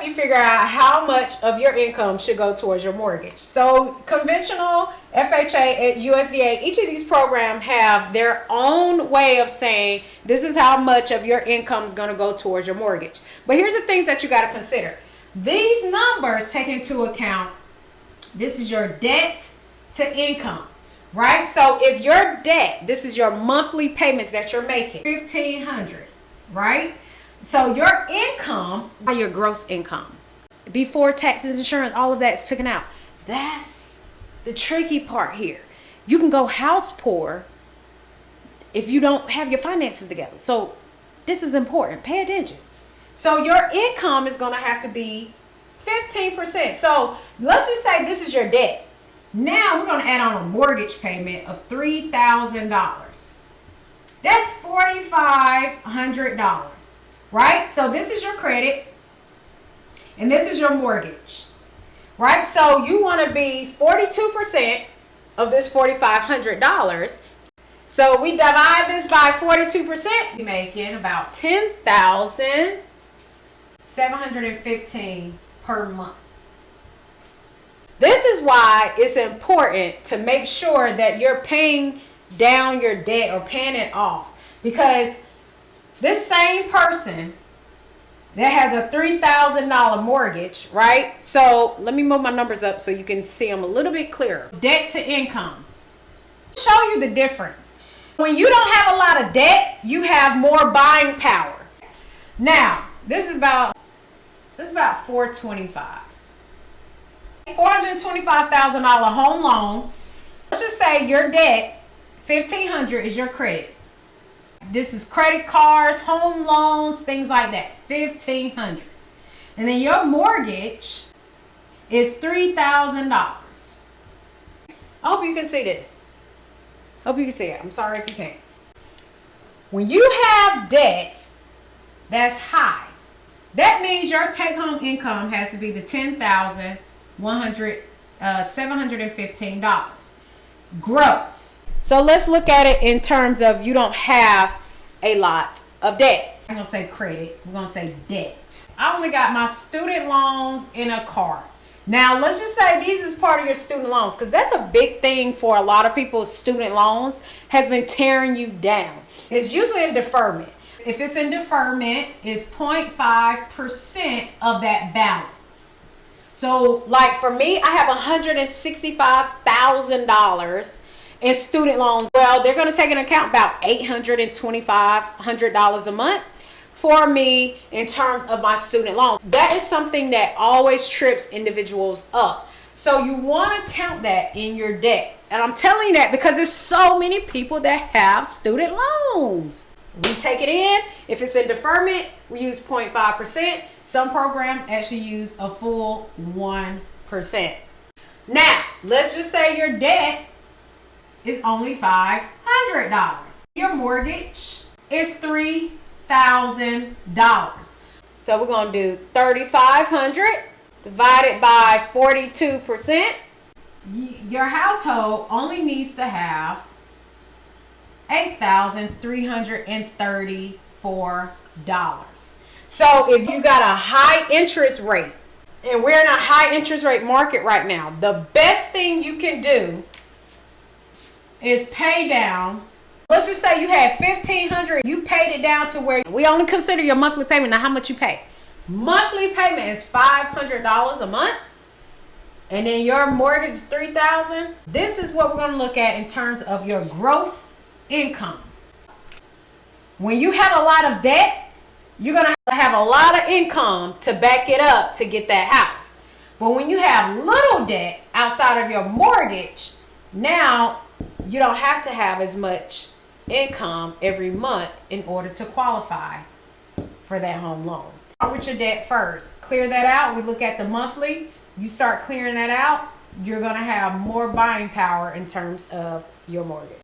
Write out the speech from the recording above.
help you figure out how much of your income should go towards your mortgage. So conventional, FHA, USDA, each of these programs have their own way of saying this is how much of your income is going to go towards your mortgage. But here's the things that you got to consider. These numbers take into account, this is your debt to income, right? So if your debt, this is your monthly payments that you're making, $1,500, right? So your income, your gross income, before taxes, insurance, all of that's taken out. That's the tricky part here. You can go house poor if you don't have your finances together. So this is important. Pay attention. So your income is going to have to be 15%. So let's just say this is your debt. Now we're going to add on a mortgage payment of $3,000. That's $4,500, right? So this is your credit and this is your mortgage, right? So you want to be 42% of this $4,500. So we divide this by 42%, you're making about $10,715 per month. This is why it's important to make sure that you're paying down your debt or paying it off, because this same person that has a $3,000 mortgage, right? So let me move my numbers up so you can see them a little bit clearer. Debt to income. Show you the difference. When you don't have a lot of debt, you have more buying power. Now, this is about $425,000 home loan. Let's just say your debt, $1,500 is your credit. This is credit cards, home loans, things like that. $1,500. And then your mortgage is $3,000. I hope you can see this. Hope you can see it. I'm sorry if you can't. When you have debt that's high, that means your take-home income has to be the $10,715 gross. So let's look at it in terms of you don't have a lot of debt. I'm going to say credit. We're going to say debt. I only got my student loans in a car. Now, let's just say these is part of your student loans, because that's a big thing for a lot of people. Student loans has been tearing you down. It's usually in deferment. If it's in deferment, it's 0.5% of that balance. So, like for me, I have $165,000 in student loans. Well, they're going to take into account about $825 a month for me in terms of my student loans. That is something that always trips individuals up. So you want to count that in your debt. And I'm telling you that because there's so many people that have student loans. We take it in. If it's in deferment, we use 0.5%. Some programs actually use a full 1%. Now, let's just say your debt is only $500. Your mortgage is $3,000. So we're going to do 3,500 divided by 42%. Your household only needs to have $8,334. So if you got a high interest rate, and we're in a high interest rate market right now, the best thing you can do is pay down. Let's just say you had $1,500, you paid it down to where we only consider your monthly payment. Now, how much you pay? Monthly payment is $500 a month, and then your mortgage is $3,000. This is what we're going to look at in terms of your gross income. When you have a lot of debt, you're going to have a lot of income to back it up to get that house. But when you have little debt outside of your mortgage, now you don't have to have as much income every month in order to qualify for that home loan. Start with your debt first. Clear that out. We look at the monthly. You start clearing that out, you're going to have more buying power in terms of your mortgage.